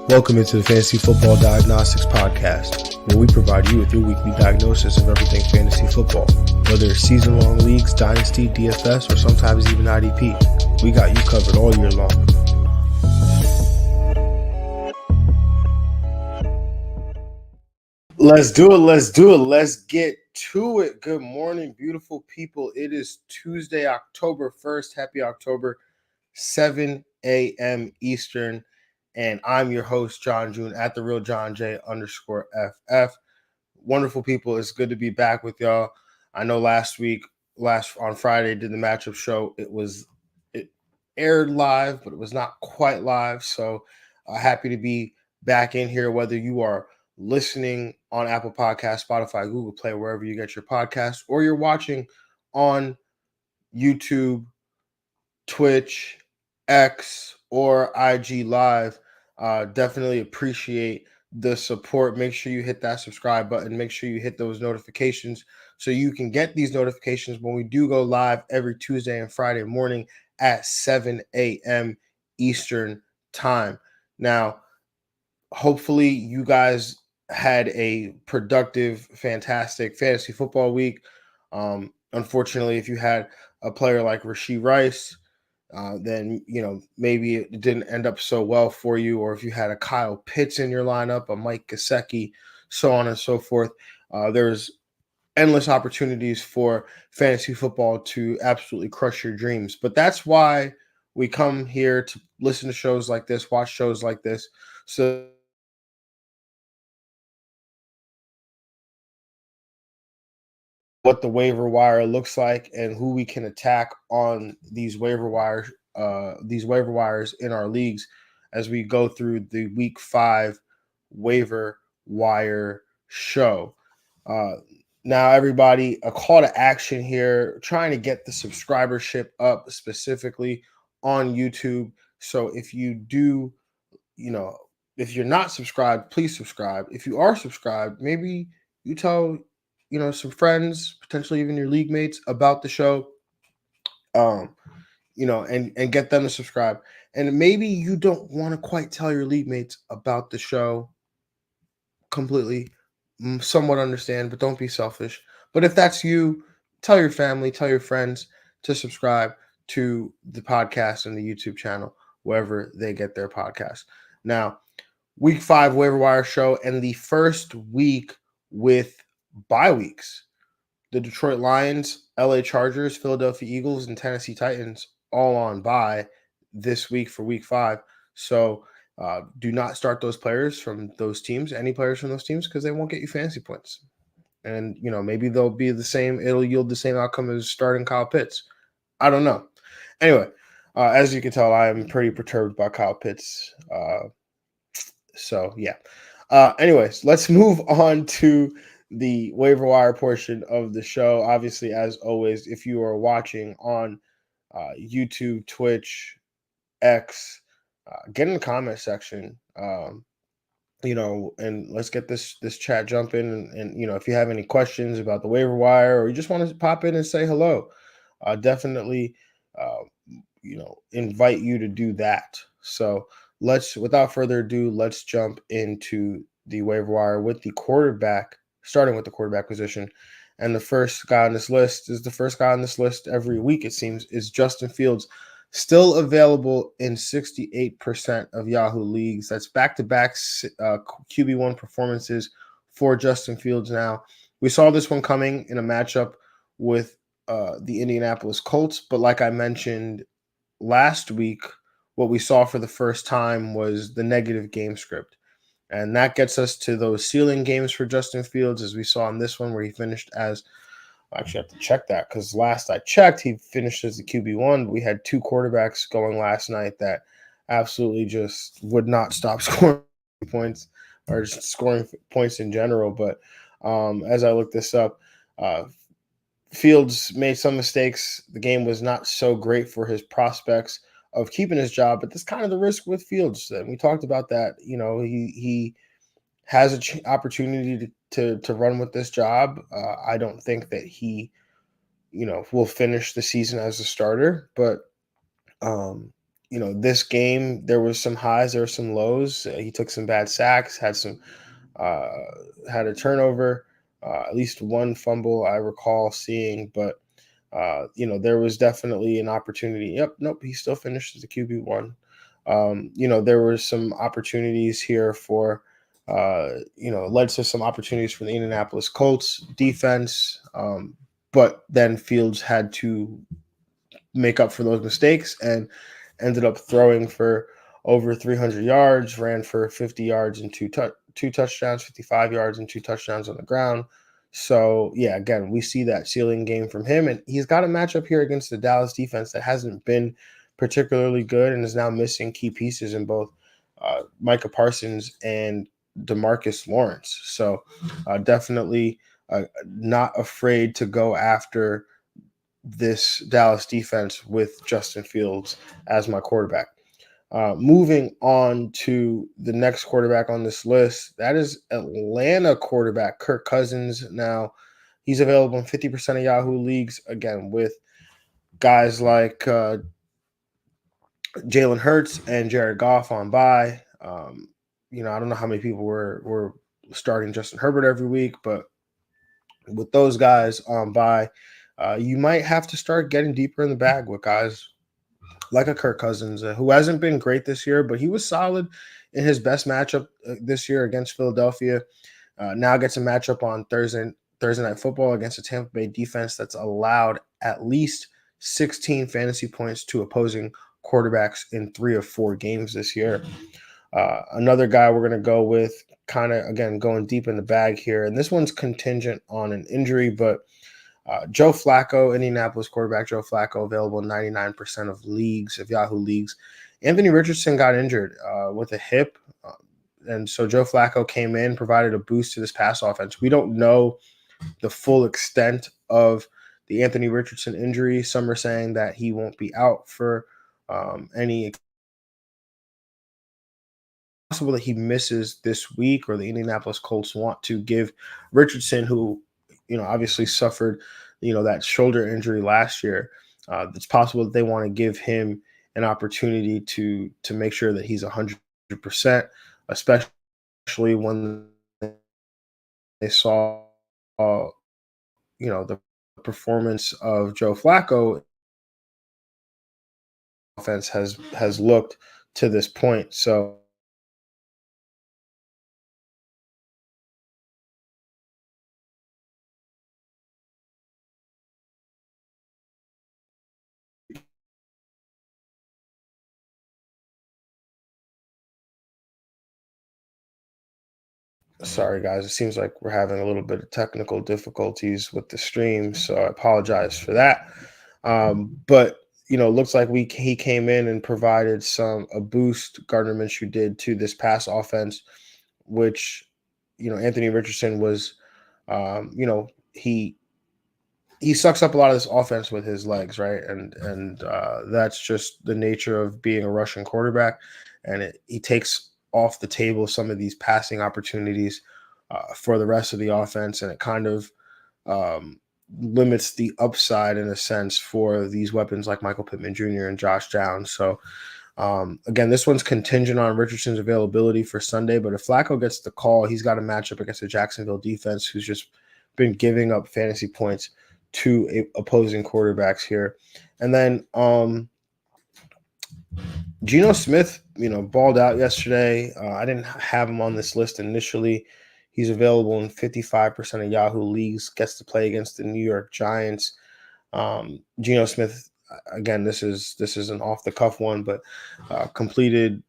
Welcome into the Fantasy Football Diagnostics Podcast, where we provide you with your weekly diagnosis of everything fantasy football. Whether it's season-long leagues, dynasty, DFS, or sometimes even IDP, we got you covered all year long. Let's do it. Let's get to it. Good morning, beautiful people. It is Tuesday, October 1st. Happy October, 7 a.m. Eastern. And I'm your host, Jon Jeune, at the real Jon J _FF. Wonderful people. It's good to be back with y'all. I know last on Friday, did the matchup show. It aired live, but it was not quite live. So happy to be back in here, whether you are listening on Apple Podcasts, Spotify, Google Play, wherever you get your podcasts, or you're watching on YouTube, Twitch, X, or IG Live. Definitely appreciate the support. Make sure you hit that subscribe button. Make sure you hit those notifications so you can get these notifications when we do go live every Tuesday and Friday morning at 7 a.m. Eastern time. Now, hopefully you guys had a productive, fantastic fantasy football week. Unfortunately, if you had a player like Rashee Rice, then maybe it didn't end up so well for you. Or if you had a Kyle Pitts in your lineup, a Mike Gesicki, so on and so forth, there's endless opportunities for fantasy football to absolutely crush your dreams. But that's why we come here to listen to shows like this, watch shows like this, so what the waiver wire looks like and who we can attack on these waiver wires in our leagues as we go through the week 5 waiver wire show. Now, everybody, a call to action here, trying to get the subscribership up specifically on YouTube. So if you do, if you're not subscribed, please subscribe. If you are subscribed, maybe you tell some friends, potentially even your league mates, about the show, and get them to subscribe. And maybe you don't want to quite tell your league mates about the show completely, somewhat understand, but don't be selfish. But if that's you, tell your family, tell your friends to subscribe to the podcast and the YouTube channel, wherever they get their podcast. Now, week 5 waiver wire show, and the first week with bye weeks. The Detroit Lions, LA Chargers, Philadelphia Eagles, and Tennessee Titans all on bye this week for week 5. So do not start those players from those teams, any players from those teams, because they won't get you fantasy points. And, maybe they'll be the same. It'll yield the same outcome as starting Kyle Pitts. I don't know. Anyway, as you can tell, I am pretty perturbed by Kyle Pitts. So, yeah. Anyways, let's move on to the waiver wire portion of the show. Obviously, as always, if you are watching on YouTube, Twitch, X, get in the comment section, and let's get this chat jumping. And if you have any questions about the waiver wire, or you just want to pop in and say hello, definitely, invite you to do that. So without further ado, let's jump into the waiver wire with the quarterback, starting with the quarterback position. And the first guy on this list is the first guy on this list every week, it seems, is Justin Fields, still available in 68% of Yahoo leagues. That's back-to-back QB1 performances for Justin Fields now. We saw this one coming in a matchup with the Indianapolis Colts, but like I mentioned last week, what we saw for the first time was the negative game script. And that gets us to those ceiling games for Justin Fields, as we saw in this one, where he finished as – I actually have to check that, because last I checked, he finished as the QB1. But we had 2 quarterbacks going last night that absolutely just would not stop scoring points, or just scoring points in general. But as I look this up, Fields made some mistakes. The game was not so great for his prospects of keeping his job, but that's kind of the risk with Fields. And we talked about that. He has an opportunity to run with this job. I don't think that he, will finish the season as a starter, but this game, there was some highs, there were some lows. He took some bad sacks, uh, had a turnover, at least one fumble I recall seeing, but there was definitely an opportunity. Yep, nope, he still finished as the QB1. There were some opportunities here for, led to some opportunities for the Indianapolis Colts defense, but then Fields had to make up for those mistakes and ended up throwing for over 300 yards, ran for 50 yards and two touchdowns, 55 yards and two touchdowns on the ground. So, yeah, again, we see that ceiling game from him. And he's got a matchup here against the Dallas defense that hasn't been particularly good and is now missing key pieces in both Micah Parsons and DeMarcus Lawrence. So, definitely not afraid to go after this Dallas defense with Justin Fields as my quarterback. Moving on to the next quarterback on this list, that is Atlanta quarterback Kirk Cousins. Now, he's available in 50% of Yahoo leagues, again, with guys like Jalen Hurts and Jared Goff on bye. I don't know how many people were starting Justin Herbert every week, but with those guys on bye, you might have to start getting deeper in the bag with guys like a Kirk Cousins, who hasn't been great this year, but he was solid in his best matchup this year against Philadelphia. Now gets a matchup on Thursday Night Football against a Tampa Bay defense that's allowed at least 16 fantasy points to opposing quarterbacks in 3 of 4 games this year. Another guy we're going to go with, kind of, again, going deep in the bag here, and this one's contingent on an injury, but Joe Flacco, Indianapolis quarterback Joe Flacco, available in 99% of leagues, of Yahoo leagues. Anthony Richardson got injured with a hip, and so Joe Flacco came in, provided a boost to this pass offense. We don't know the full extent of the Anthony Richardson injury. Some are saying that he won't be out for any. Possible that he misses this week, or the Indianapolis Colts want to give Richardson, who obviously suffered that shoulder injury last year. It's possible that they want to give him an opportunity to make sure that he's 100%, especially when they saw the performance of Joe Flacco offense has looked to this point. So sorry, guys. It seems like we're having a little bit of technical difficulties with the stream, so I apologize for that. But looks like he came in and provided a boost. Gardner Minshew did to this pass offense, which Anthony Richardson was. He sucks up a lot of this offense with his legs, right? And that's just the nature of being a Russian quarterback, and he takes off the table some of these passing opportunities for the rest of the offense, and it kind of limits the upside in a sense for these weapons like Michael Pittman Jr. and Josh Downs. So again, this one's contingent on Richardson's availability for Sunday, but if Flacco gets the call, he's got a matchup against the Jacksonville defense, who's just been giving up fantasy points to opposing quarterbacks here. And then Geno Smith, balled out yesterday. I didn't have him on this list initially. He's available in 55% of Yahoo leagues, gets to play against the New York Giants. Geno Smith, again, this is an off-the-cuff one, but completed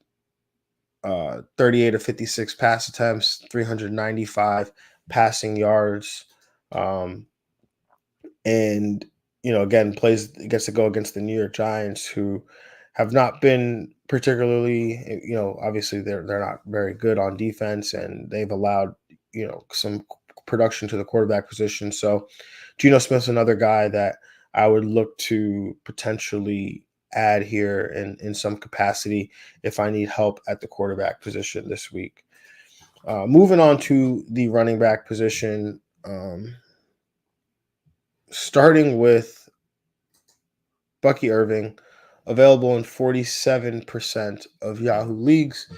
38 of 56 pass attempts, 395 passing yards. And again, gets to go against the New York Giants, who have not been particularly, obviously they're not very good on defense, and they've allowed some production to the quarterback position. So Geno Smith's another guy that I would look to potentially add here in some capacity if I need help at the quarterback position this week. Moving on to the running back position. Starting with Bucky Irving, available in 47% of Yahoo leagues.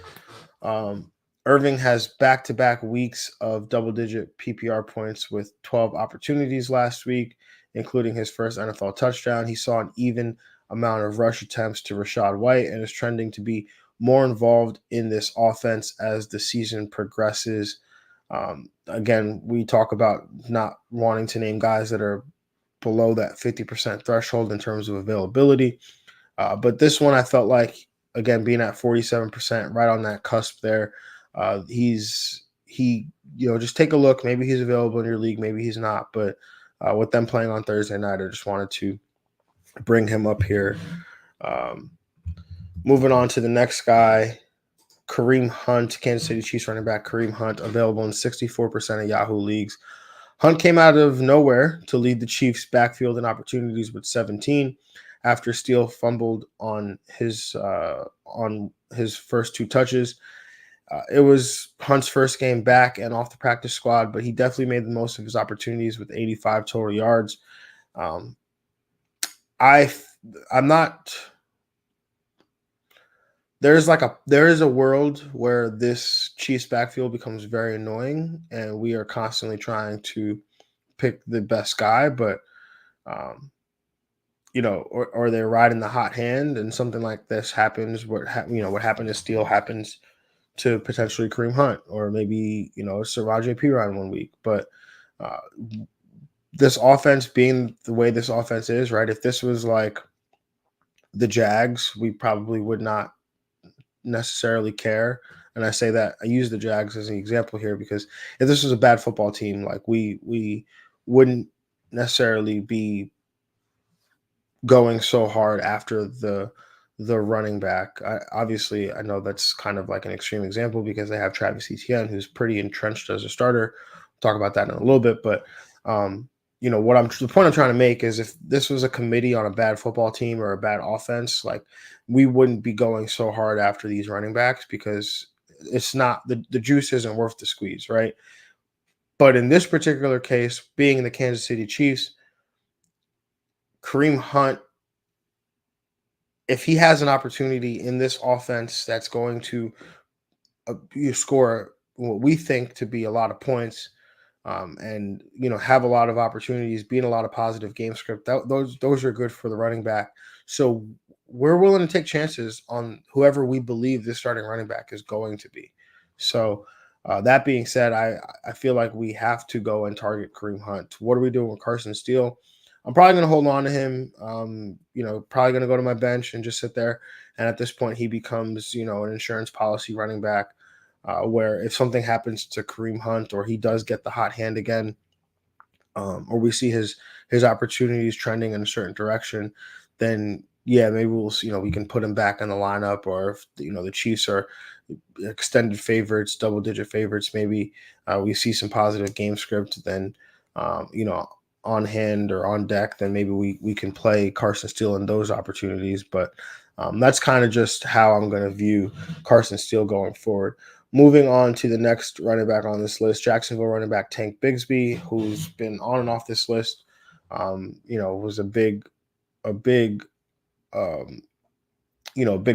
Irving has back-to-back weeks of double-digit PPR points with 12 opportunities last week, including his first NFL touchdown. He saw an even amount of rush attempts to Rachaad White and is trending to be more involved in this offense as the season progresses. Again, we talk about not wanting to name guys that are below that 50% threshold in terms of availability. But this one, I felt like, again, being at 47%, right on that cusp there, just take a look. Maybe he's available in your league, maybe he's not. But with them playing on Thursday night, I just wanted to bring him up here. Moving on to the next guy, Kareem Hunt, Kansas City Chiefs running back Kareem Hunt, available in 64% of Yahoo leagues. Hunt came out of nowhere to lead the Chiefs' backfield in opportunities with 17 after Steele fumbled on his first two touches. It was Hunt's first game back and off the practice squad, but he definitely made the most of his opportunities with 85 total yards. I'm not. There is a world where this Chiefs backfield becomes very annoying, and we are constantly trying to pick the best guy, but or they're riding the hot hand, and something like this happens. What happened to Steele happens to potentially Kareem Hunt, or maybe Siraj Piran one week. But this offense being the way this offense is, right? If this was like the Jags, we probably would not necessarily care. And I say that I use the Jags as an example here because if this was a bad football team, like we wouldn't necessarily be going so hard after the running back. Obviously, I know that's kind of like an extreme example because they have Travis Etienne, who's pretty entrenched as a starter. We'll talk about that in a little bit, but the point I'm trying to make is if this was a committee on a bad football team or a bad offense, like we wouldn't be going so hard after these running backs because it's not the juice isn't worth the squeeze, right? But in this particular case, being the Kansas City Chiefs, Kareem Hunt, if he has an opportunity in this offense that's going to score what we think to be a lot of points, and have a lot of opportunities, being a lot of positive game script, those are good for the running back. So we're willing to take chances on whoever we believe this starting running back is going to be. So that being said, I feel like we have to go and target Kareem Hunt. What are we doing with Carson Steele? I'm probably going to hold on to him. Probably going to go to my bench and just sit there. And at this point, he becomes an insurance policy running back. Where if something happens to Kareem Hunt or he does get the hot hand again, or we see his opportunities trending in a certain direction, then maybe we can put him back in the lineup, or if the Chiefs are extended favorites, double digit favorites, maybe we see some positive game script, then on hand or on deck, then maybe we can play Carson Steele in those opportunities. But that's kind of just how I'm going to view Carson Steele going forward. Moving on to the next running back on this list, Jacksonville running back Tank Bigsby, who's been on and off this list. Was a big big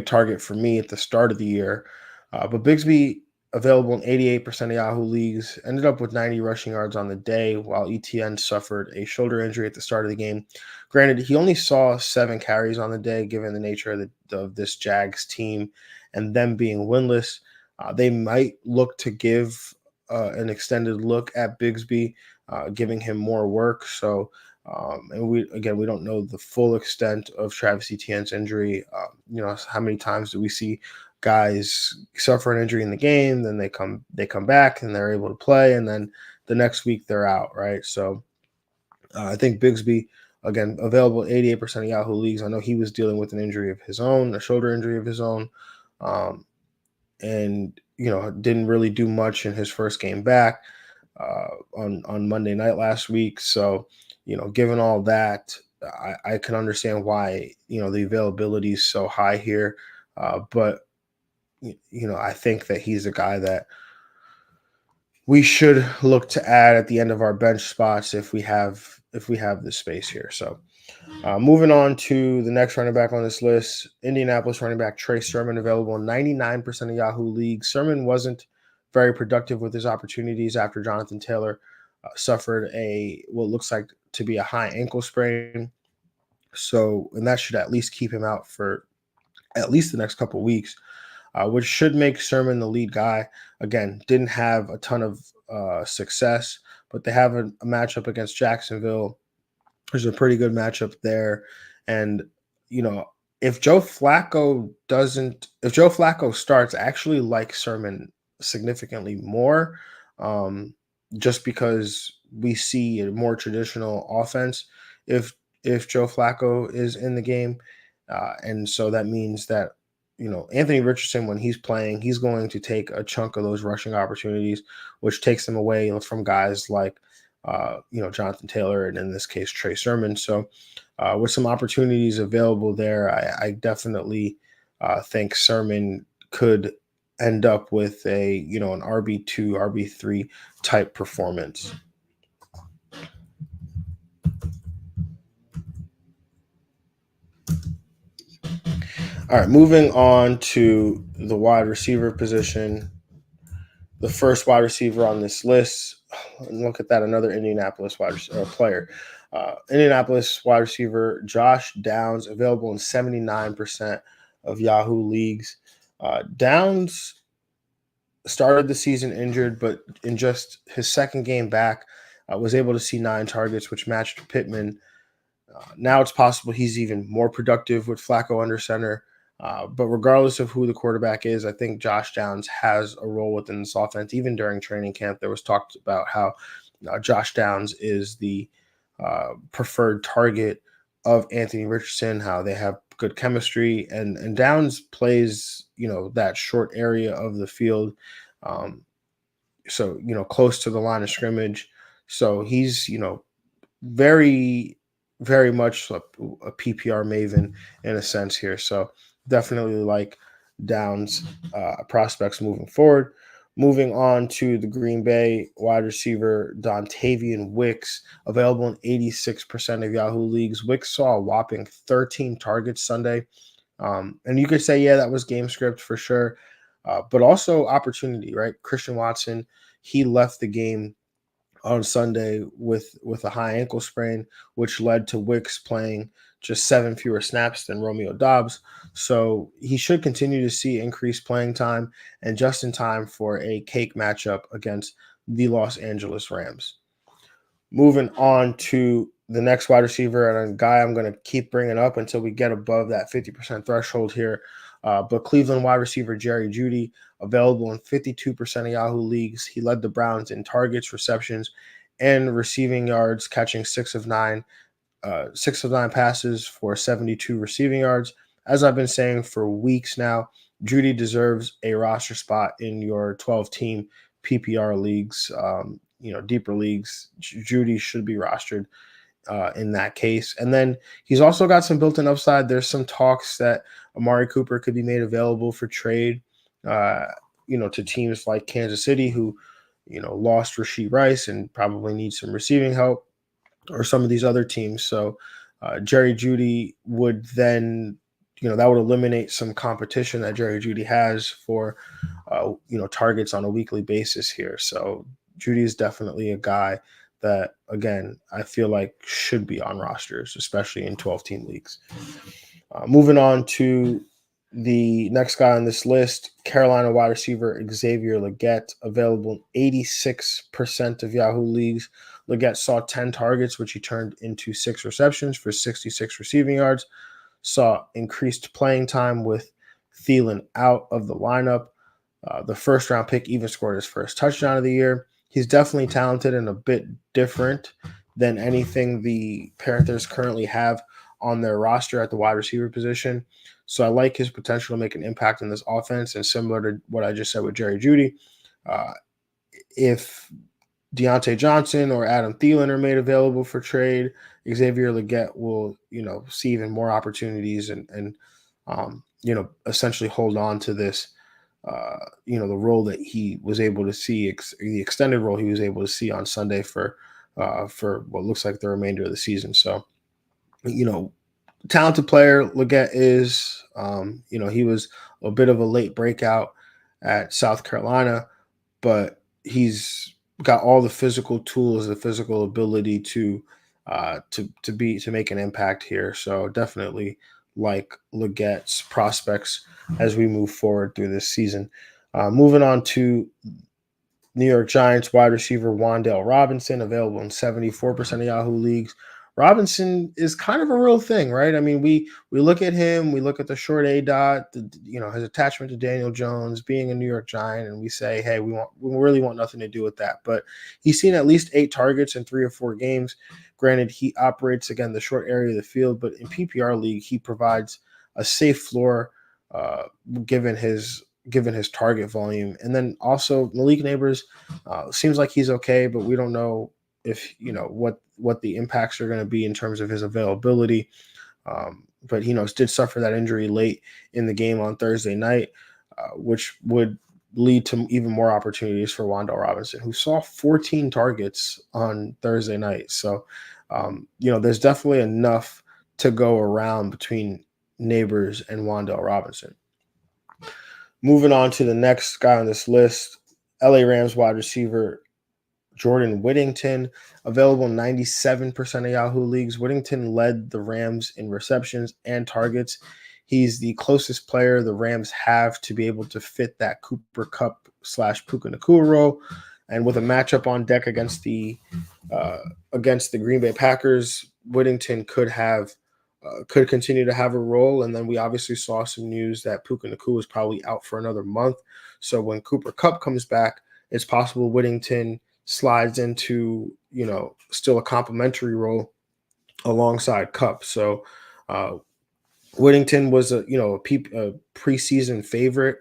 target for me at the start of the year. But Bigsby, available in 88% of Yahoo leagues, ended up with 90 rushing yards on the day, while ETN suffered a shoulder injury at the start of the game. Granted, he only saw 7 carries on the day, given the nature of this Jags team and them being winless. They might look to give an extended look at Bigsby, giving him more work. So, and we don't know the full extent of Travis Etienne's injury. How many times do we see guys suffer an injury in the game, then they come back and they're able to play, and then the next week they're out, right? So I think Bigsby, again, available 88% of Yahoo leagues. I know he was dealing with an injury of his own, a shoulder injury of his own, and didn't really do much in his first game back on Monday night last week. So given all that, I can understand why the availability is so high here, but I think that he's a guy that we should look to add at the end of our bench spots if we have if we have this space here. So moving on to the next running back on this list, Indianapolis running back Trey Sermon, available in 99% of Yahoo leagues. Sermon wasn't very productive with his opportunities after Jonathan Taylor suffered what looks like to be a high ankle sprain. So, and that should at least keep him out for at least the next couple of weeks, which should make Sermon the lead guy. Again, didn't have a ton of success, but they have a matchup against Jacksonville. There's a pretty good matchup there. And, if Joe Flacco starts, I actually like Sermon significantly more, just because we see a more traditional offense if Joe Flacco is in the game. And so that means that, Anthony Richardson, when he's playing, he's going to take a chunk of those rushing opportunities, which takes them away from guys like, Jonathan Taylor, and in this case, Trey Sermon. So with some opportunities available there, I definitely think Sermon could end up with an RB2, RB3 type performance. All right, moving on to the wide receiver position. The first wide receiver on this list, look at that, another Indianapolis player. Indianapolis wide receiver Josh Downs, available in 79% of Yahoo leagues. Downs started the season injured, but in just his second game back, was able to see 9 targets, which matched Pittman. Now it's possible he's even more productive with Flacco under center. But regardless of who the quarterback is, I think Josh Downs has a role within this offense. Even during training camp, there was talked about how Josh Downs is the preferred target of Anthony Richardson, how they have good chemistry, and Downs plays, that short area of the field. So, close to the line of scrimmage. So he's, very, very much a PPR maven in a sense here. So definitely like Downs prospects moving forward. Moving on to the Green Bay wide receiver Dontavian Wicks, available in 86% of Yahoo leagues. Wicks saw a whopping 13 targets Sunday. And you could say, yeah, that was game script for sure. But also opportunity, right? Christian Watson, he left the game on Sunday with a high ankle sprain, which led to Wicks playing just 7 fewer snaps than Romeo Doubs. So he should continue to see increased playing time, and just in time for a cake matchup against the Los Angeles Rams. Moving on to the next wide receiver, and a guy I'm going to keep bringing up until we get above that 50% threshold here. But Cleveland wide receiver Jerry Jeudy, available in 52% of Yahoo leagues. He led the Browns in targets, receptions, and receiving yards, catching 6 of 9 passes for 72 receiving yards. As I've been saying for weeks now, Jeudy deserves a roster spot in your 12-team PPR leagues, deeper leagues. Jeudy should be rostered in that case. And then he's also got some built-in upside. There's some talks that Amari Cooper could be made available for trade, to teams like Kansas City, who, lost Rashee Rice and probably need some receiving help, or some of these other teams. So Jerry Jeudy would then, that would eliminate some competition that Jerry Jeudy has for, targets on a weekly basis here. So Jeudy is definitely a guy that, again, I feel like should be on rosters, especially in 12-team leagues. Moving on to the next guy on this list, Carolina wide receiver Xavier Legette, available in 86% of Yahoo leagues. Legette saw 10 targets, which he turned into 6 receptions for 66 receiving yards. Saw increased playing time with Thielen out of the lineup. The first-round pick even scored his first touchdown of the year. He's definitely talented and a bit different than anything the Panthers currently have on their roster at the wide receiver position. So I like his potential to make an impact in this offense. And similar to what I just said with Jerry Jeudy, if Deontay Johnson or Adam Thielen are made available for trade, Xavier Legette will, see even more opportunities and essentially hold on to this, the role that he was able to see, the extended role he was able to see on Sunday for for what looks like the remainder of the season. So, talented player Leggett is. He was a bit of a late breakout at South Carolina, but he's got all the physical tools, the physical ability to make an impact here. So definitely like Leggett's prospects as we move forward through this season. Moving on to New York Giants wide receiver Wan'Dale Robinson, available in 74% of Yahoo leagues. Robinson is kind of a real thing, right? I mean, we look at him, we look at the short A dot, his attachment to Daniel Jones being a New York Giant, and we say, hey, we really want nothing to do with that. But he's seen at least 8 targets in 3 or 4 games. Granted, he operates again the short area of the field, but in PPR league, he provides a safe floor, given his target volume. And then also Malik Neighbors seems like he's okay, but we don't know if what the impacts are going to be in terms of his availability. But did suffer that injury late in the game on Thursday night, which would lead to even more opportunities for Wan'Dale Robinson, who saw 14 targets on Thursday night. So there's definitely enough to go around between Neighbors and Wan'Dale Robinson. Moving on to the next guy on this list, LA Rams wide receiver Jordan Whittington, available in 97% of Yahoo leagues. Whittington led the Rams in receptions and targets. He's the closest player the Rams have to be able to fit that Cooper Kupp / Puka Nacua role. And with a matchup on deck against the Green Bay Packers, Whittington could continue to have a role. And then we obviously saw some news that Puka Nacua is probably out for another month. So when Cooper Kupp comes back, it's possible Whittington slides into, still a complimentary role alongside Kupp. So Whittington was a preseason favorite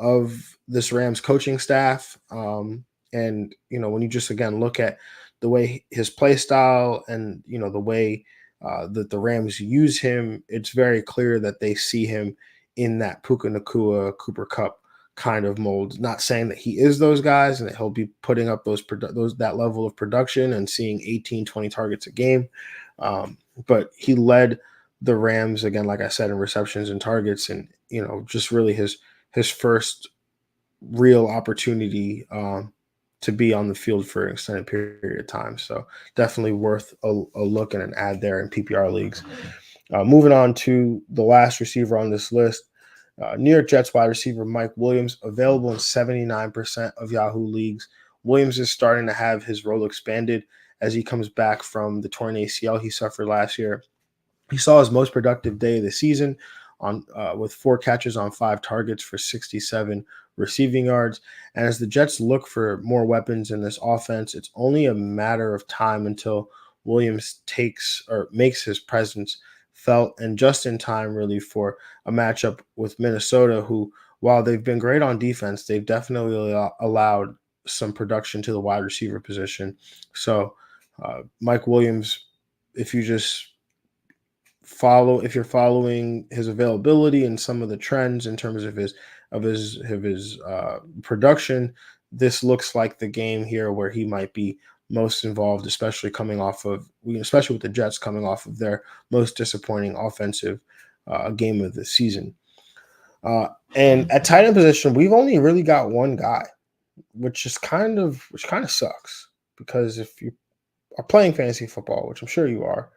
of this Rams coaching staff. And when you just again look at the way his play style and the way that the Rams use him, it's very clear that they see him in that Puka Nacua, Cooper Kupp kind of mold. Not saying that he is those guys and that he'll be putting up that level of production and seeing 18, 20 targets a game. But he led the Rams again, like I said, in receptions and targets, and just really his first real opportunity to be on the field for an extended period of time. So definitely worth a look and an ad there in PPR leagues. Moving on to the last receiver on this list, New York Jets wide receiver Mike Williams, available in 79% of Yahoo leagues. Williams is starting to have his role expanded as he comes back from the torn ACL he suffered last year. He saw his most productive day of the season with 4 catches on 5 targets for 67 receiving yards. And as the Jets look for more weapons in this offense, it's only a matter of time until Williams makes his presence felt, and just in time really for a matchup with Minnesota, who, while they've been great on defense, they've definitely allowed some production to the wide receiver position. So Mike Williams, if you're following his availability and some of the trends in terms of his production, this looks like the game here where he might be most involved, especially with the Jets coming off of their most disappointing offensive game of the season. And at tight end position, we've only really got one guy, which kind of sucks, because if you are playing fantasy football, which I'm sure you are,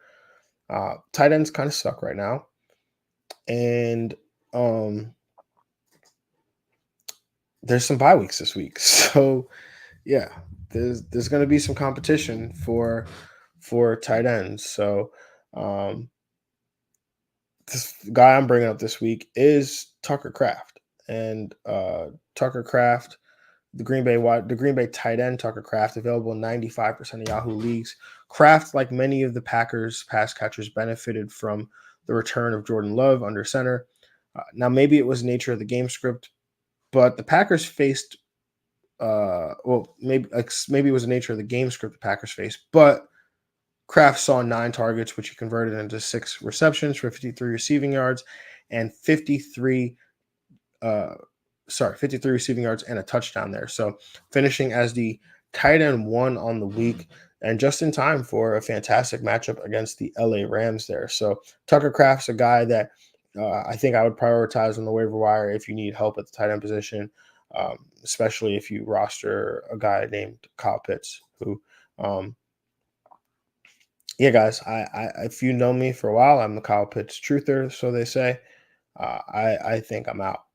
tight ends kind of suck right now. And there's some bye weeks this week. So yeah, there's going to be some competition for tight ends. So this guy I'm bringing up this week is Tucker Kraft. And Tucker Kraft, the Green Bay tight end Tucker Kraft, available in 95% of Yahoo leagues. Kraft, like many of the Packers pass catchers, benefited from the return of Jordan Love under center. Now, maybe it was the nature of the game script, but the Packers faced maybe it was the nature of the game script the Packers faced, but Kraft saw 9 targets, which he converted into 6 receptions for 53 receiving yards and 53 receiving yards and a touchdown there. So finishing as the tight end 1 on the week. and just in time for a fantastic matchup against the LA Rams there. So Tucker Kraft's a guy that I think I would prioritize on the waiver wire if you need help at the tight end position, especially if you roster a guy named Kyle Pitts, who, yeah, guys, if you know me for a while, I'm the Kyle Pitts truther, so they say. I think I'm out.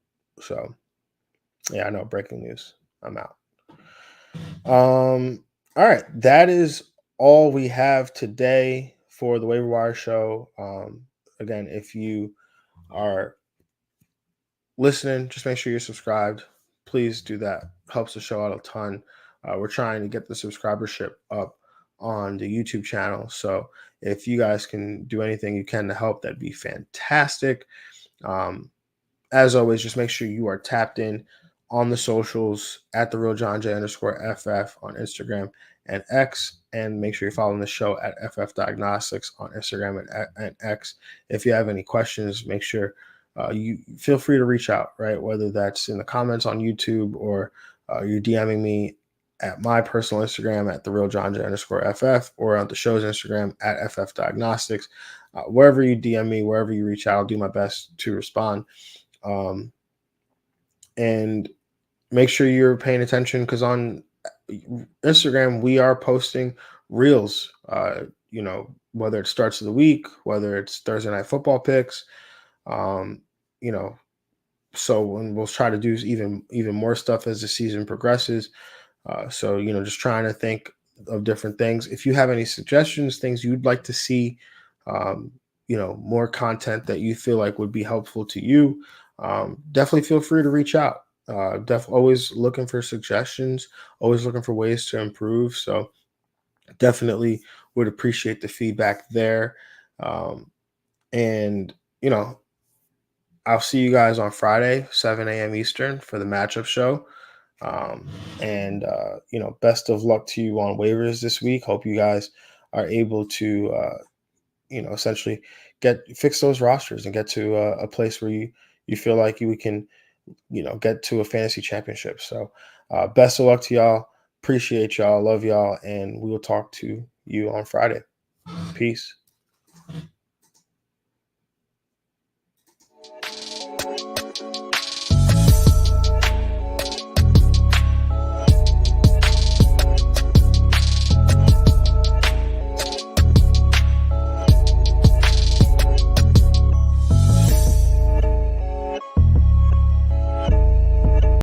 So yeah, I know, breaking news. I'm out. All right, that is all we have today for the waiver wire show. Again, if you are listening, just make sure you're subscribed. Please do that. Helps the show out a ton. We're trying to get the subscribership up on the YouTube channel. So if you guys can do anything you can to help, that'd be fantastic. As always, just make sure you are tapped in on the socials at the real Jon J _FF on Instagram and X, and make sure you're following the show at FF Diagnostics on Instagram and X. If you have any questions, make sure you feel free to reach out, right? Whether that's in the comments on YouTube or you're DMing me at my personal Instagram at the real Jon J _FF or on the show's Instagram at FF Diagnostics. Wherever you DM me, wherever you reach out, I'll do my best to respond. And make sure you're paying attention because on Instagram, we are posting reels, whether it starts of the week, whether it's Thursday night football picks, um, you know, so and we'll try to do even more stuff as the season progresses. So, just trying to think of different things. If you have any suggestions, things you'd like to see, um, more content that you feel like would be helpful to you, definitely feel free to reach out. Always looking for suggestions, always looking for ways to improve. So definitely would appreciate the feedback there. And, I'll see you guys on Friday, 7 a.m. Eastern for the matchup show. And best of luck to you on waivers this week. Hope you guys are able to, essentially fix those rosters and get to a place where you feel like you can, get to a fantasy championship. So best of luck to y'all. Appreciate y'all. Love y'all. And we will talk to you on Friday. Peace.